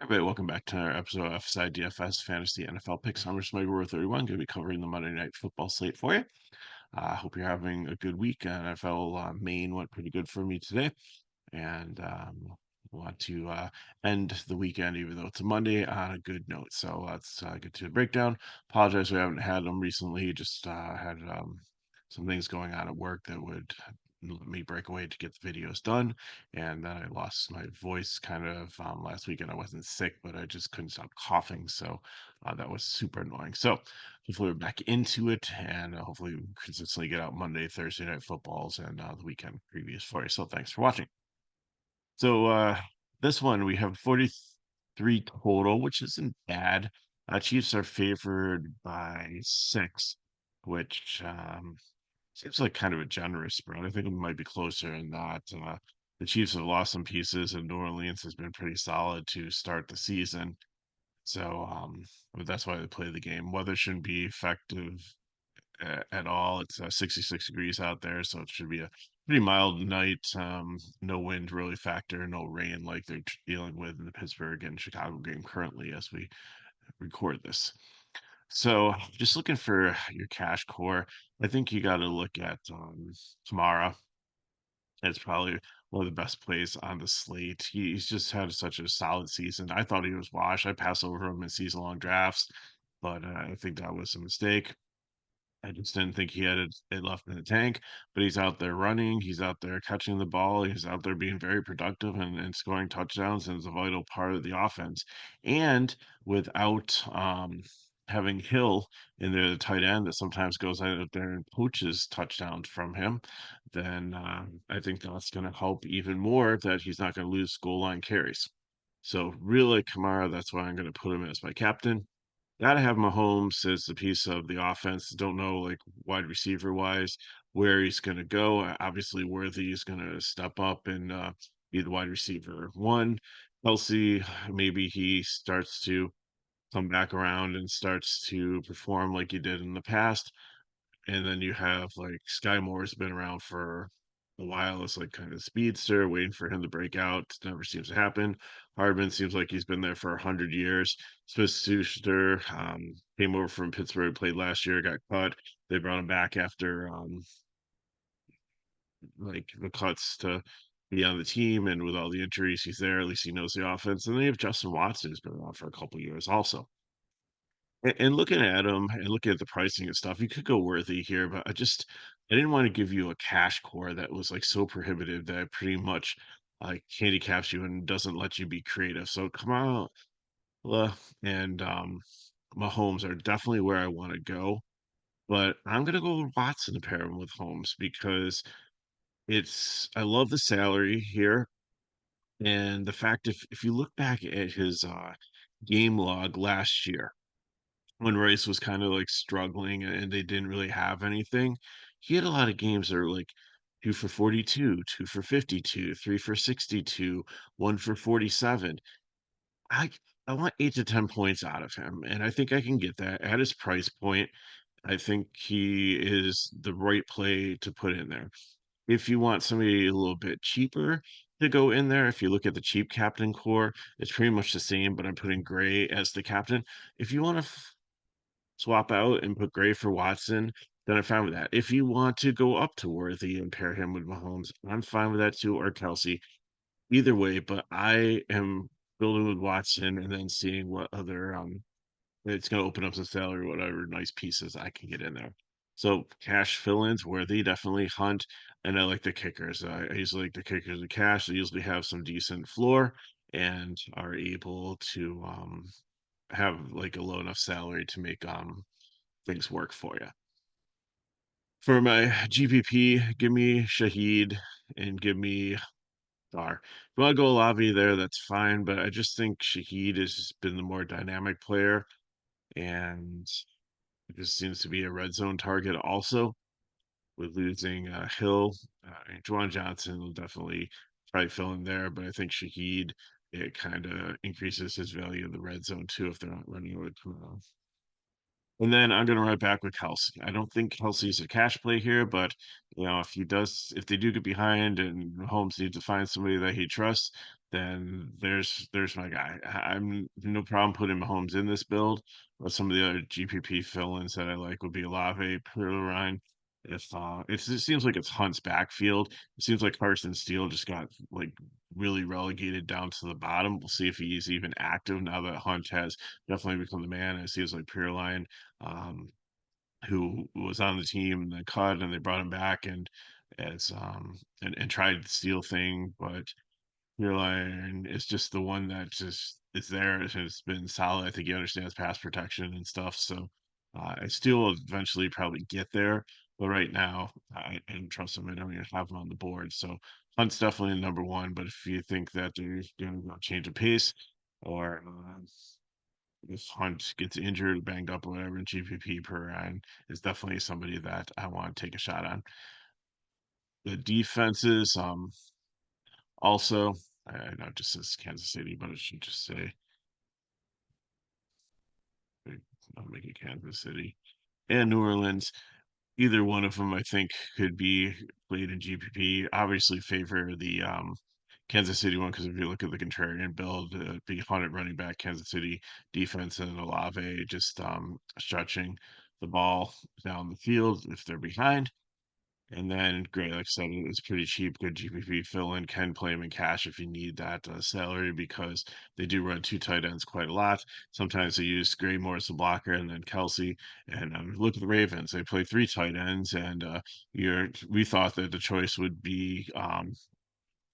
Everybody, welcome back to another episode of FSI DFS Fantasy NFL Picks. I'm Rich 31, going to be covering the Monday Night Football slate for you. I hope you're having a good week. NFL Maine went pretty good for me today, and want to end the weekend, even though it's a Monday, on a good note. So let's get to the breakdown. Apologize we haven't had them recently. Just had some things going on at work that would let me break away to get the videos done, and then I lost my voice kind of last weekend. I wasn't sick, but I just couldn't stop coughing, so that was super annoying. So hopefully we're back into it, and hopefully we consistently get out Monday, Thursday night footballs, and the weekend previews for you. So thanks for watching. So this one we have 43 total, which isn't bad. Chiefs are favored by 6, which seems like kind of a generous spread. I think it might be closer than that. The Chiefs have lost some pieces, and New Orleans has been pretty solid to start the season. So but that's why they play the game. Weather shouldn't be effective at all. It's 66 degrees out there, so it should be a pretty mild night. No wind really factor, no rain like they're dealing with in the Pittsburgh and Chicago game currently as we record this. So just looking for your cash core, I think you got to look at Kamara. It's probably one of the best plays on the slate. He's just had such a solid season. I thought he was washed. I pass over him in season long drafts, but I think that was a mistake. I just didn't think he had it left in the tank, but he's out there running. He's out there catching the ball. He's out there being very productive and scoring touchdowns and is a vital part of the offense. And without having Hill in there, the tight end that sometimes goes out there and poaches touchdowns from him, then I think that's going to help even more that he's not going to lose goal line carries. So really like Kamara, that's why I'm going to put him as my captain. Gotta have Mahomes as the piece of the offense. Don't know, like, wide receiver wise, where he's gonna go. Obviously, Worthy is gonna step up and be the wide receiver one. Kelsey, maybe he starts to come back around and starts to perform like he did in the past. And then you have like Sky Moore's been around for a while as like kind of speedster, waiting for him to break out. Never seems to happen. Hardman seems like he's been there for 100 years. Smith-Schuster came over from Pittsburgh, played last year, got cut. They brought him back after like the cuts to be on the team, and with all the injuries, he's there. At least he knows the offense. And then you have Justin Watson, who's been around for a couple years also. And looking at them and looking at the pricing and stuff, you could go Worthy here, but I didn't want to give you a cash core that was like so prohibitive that it pretty much like handicaps you and doesn't let you be creative. So Kamala and Mahomes are definitely where I want to go, but I'm gonna go with Watson to pair him with Holmes because I love the salary here and the fact if you look back at his game log last year when Rice was kind of like struggling and they didn't really have anything, he had a lot of games that were like 2 for 42, 2 for 52, 3 for 62, 1 for 47. I I want 8 to 10 points out of him, and I think I can get that at his price point. I think he is the right play to put in there. If you want somebody a little bit cheaper to go in there, if you look at the cheap captain core, it's pretty much the same, but I'm putting Gray as the captain. If you want to swap out and put Gray for Watson, then I'm fine with that. If you want to go up to Worthy and pair him with Mahomes, I'm fine with that too, or Kelsey. Either way, but I am building with Watson and then seeing what other it's gonna open up some salary, whatever nice pieces I can get in there. So cash fill-ins, Worthy, definitely Hunt, and I like the kickers. I usually like the kickers with cash. They usually have some decent floor and are able to have like a low enough salary to make things work for you. For my GPP, give me Shaheed and give me Dar. If you want to go Olavi there, that's fine, but I just think Shaheed has been the more dynamic player, and it just seems to be a red zone target also with losing Hill. Juwan Johnson will definitely probably fill in there, but I think Shaheed, it kind of increases his value in the red zone too if they're not running away from. And then I'm going to run it back with Kelsey. I don't think Kelsey's a cash play here, but if they do get behind and Holmes needs to find somebody that he trusts, then there's my guy. I'm no problem putting Mahomes in this build, but some of the other GPP fill-ins that I like would be Olave, Perline. It seems like it's Hunt's backfield. It seems like Carson Steele just got like really relegated down to the bottom. We'll see if he's even active now that Hunt has definitely become the man. It seems like Perline, um, who was on the team and then cut, and they brought him back and tried the Steele thing, but Caroline is just the one that just is there and has been solid. I think he understands pass protection and stuff. So I still will eventually probably get there. But right now, I don't trust him. I don't even have him on the board. So Hunt's definitely number one. But if you think that they're going to change the pace or if Hunt gets injured, banged up, or whatever in GPP per round, is definitely somebody that I want to take a shot on. The defenses, also, I know it just says Kansas City, but it should just say, I'll make it Kansas City and New Orleans. Either one of them, I think, could be played in GPP. Obviously, favor the Kansas City one because if you look at the contrarian build, be Hunt at running back, Kansas City defense, and Olave just stretching the ball down the field if they're behind. And then, great, like I said, it's pretty cheap, good GPP fill in. Can play them in cash if you need that salary because they do run two tight ends quite a lot. Sometimes they use Gray more as a blocker and then Kelsey. And look at the Ravens; they play three tight ends, and we thought that the choice would be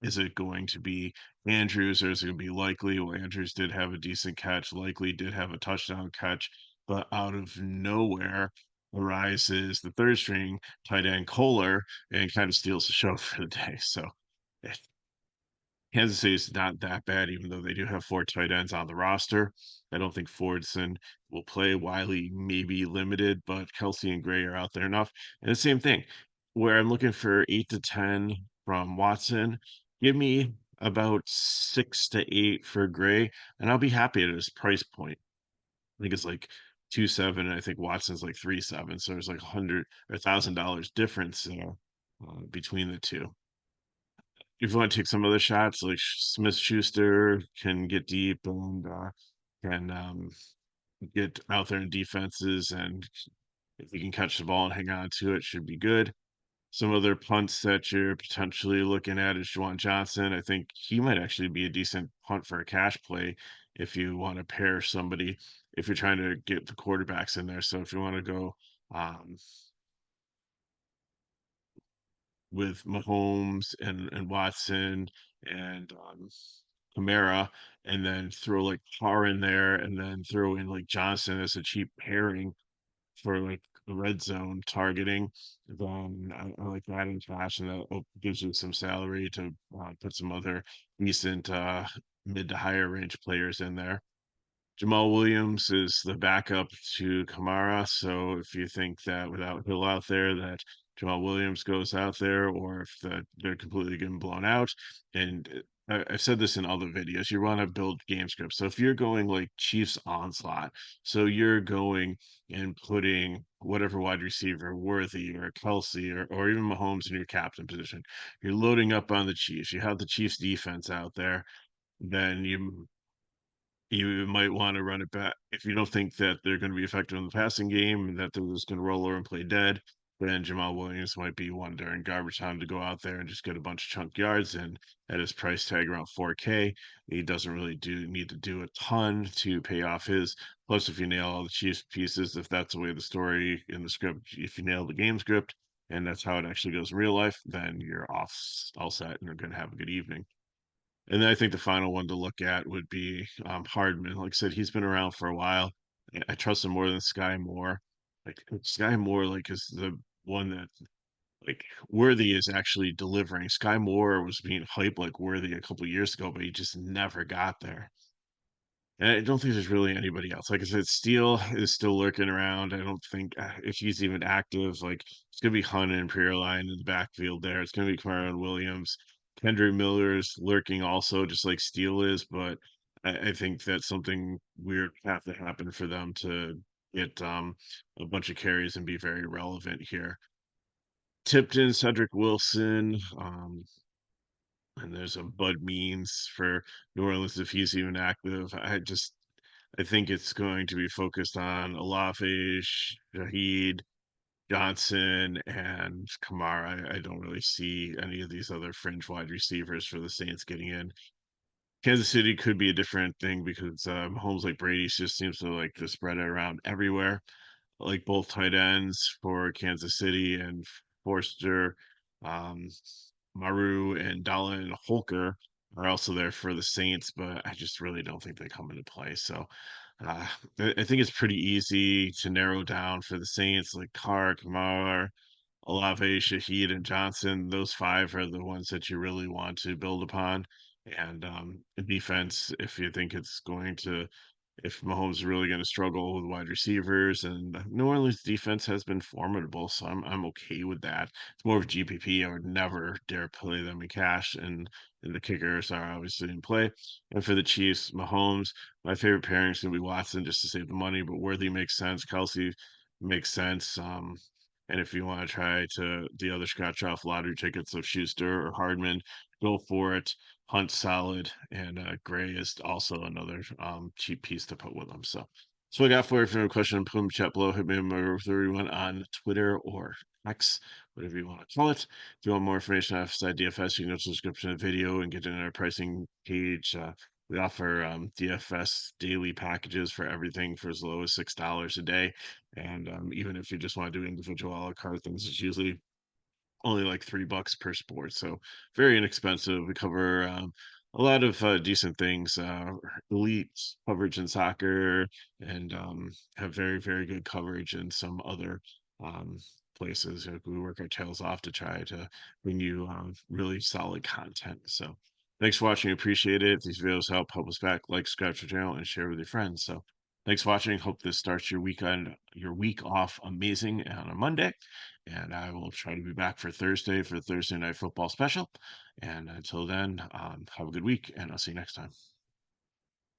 is it going to be Andrews or is it going to be Likely? Well, Andrews did have a decent catch. Likely did have a touchdown catch, but out of nowhere arises the third string tight end Kohler and kind of steals the show for the day. So eh, Kansas City is not that bad, even though they do have four tight ends on the roster. I don't think Fordson will play. Wiley may be limited, but Kelsey and Gray are out there enough. And the same thing, where I'm looking for 8 to 10 from Watson, give me about 6 to 8 for Gray, and I'll be happy at his price point. I think it's like 2.7, and I think Watson's like 3.7. So there's like $100 or $1,000 difference there between the two. If you want to take some other shots, like Smith Schuster can get deep and can get out there in defenses, and if he can catch the ball and hang on to it, should be good. Some other punts that you're potentially looking at is Juwan Johnson. I think he might actually be a decent punt for a cash play if you want to pair somebody, if you're trying to get the quarterbacks in there. So if you want to go um, with Mahomes and Watson and Kamara, and then throw like Carr in there, and then throw in like Johnson as a cheap pairing for like the red zone targeting. Then I like that in cash, and that gives you some salary to put some other decent mid to higher range players in there. Jamal Williams is the backup to Kamara. So if you think that without Hill out there, that Jamal Williams goes out there, or if they're completely getting blown out, and I've said this in other videos, you want to build game scripts. So if you're going like Chiefs onslaught, so you're going and putting whatever wide receiver, Worthy or Kelsey or even Mahomes in your captain position, you're loading up on the Chiefs. You have the Chiefs defense out there, then you might want to run it back if you don't think that they're going to be effective in the passing game and that they're just going to roll over and play dead. Then Jamal Williams might be one during garbage time to go out there and just get a bunch of chunk yards. And at his price tag around 4K, he doesn't really need to do a ton to pay off his. Plus, if you nail all the Chiefs pieces, if that's the way the story in the script, if you nail the game script and that's how it actually goes in real life, then you're off all set and you're going to have a good evening. And then I think the final one to look at would be Hardman. Like I said, he's been around for a while. I trust him more than Sky Moore. Like Sky Moore, like is the one that like Worthy is actually delivering. Sky Moore was being hyped like Worthy a couple years ago, but he just never got there. And I don't think there's really anybody else. Like I said, Steele is still lurking around. I don't think if he's even active, like it's gonna be Hunt and Line in the backfield there. It's gonna be Kyron Williams. Kendrick Miller's lurking also, just like Steele is, but I think that something weird have to happen for them to get a bunch of carries and be very relevant here. Tipton, Cedric Wilson, and there's a Bud Means for New Orleans if he's even active. I think it's going to be focused on Olave, Shaheed, Johnson, and Kamara. I don't really see any of these other fringe wide receivers for the Saints getting in. Kansas City could be a different thing because Mahomes, like Brady, just seems to like to spread it around everywhere. Like both tight ends for Kansas City and Forster, um, Maru and Dallin Holker are also there for the Saints, but I just really don't think they come into play. So uh, I think it's pretty easy to narrow down for the Saints, like Carr, Kamara, Olave, Shaheed, and Johnson. Those five are the ones that you really want to build upon. And defense, if you think it's going to if Mahomes is really going to struggle with wide receivers, and New Orleans defense has been formidable, so I'm okay with that. It's more of GPP. I would never dare play them in cash, and the kickers are obviously in play. And for the Chiefs, Mahomes, my favorite pairing is going to be Watson just to save the money, but Worthy makes sense. Kelsey makes sense. And if you want to try to the other scratch off lottery tickets of Schuster or Hardman, go for it. Hunt solid, and Gray is also another cheap piece to put with them. So I got for you. If you have a question, put them in the chat below. Hit me up with everyone on Twitter or X, whatever you want to call it. If you want more information on FSI DFS, you can go to the description of the video and get in our pricing page. We offer DFS daily packages for everything for as low as $6 a day. And even if you just want to do individual a la carte things, it's usually only like $3 per sport, so very inexpensive. We cover a lot of decent things, elite coverage in soccer, and have very, very good coverage in some other um, places. Like we work our tails off to try to bring you really solid content. So thanks for watching. Appreciate it. If these videos help us back, like, subscribe to the channel, and share with your friends. So thanks for watching. Hope this starts your week off amazing on a Monday. And I will try to be back for Thursday for the Thursday Night Football special. And until then, have a good week, and I'll see you next time.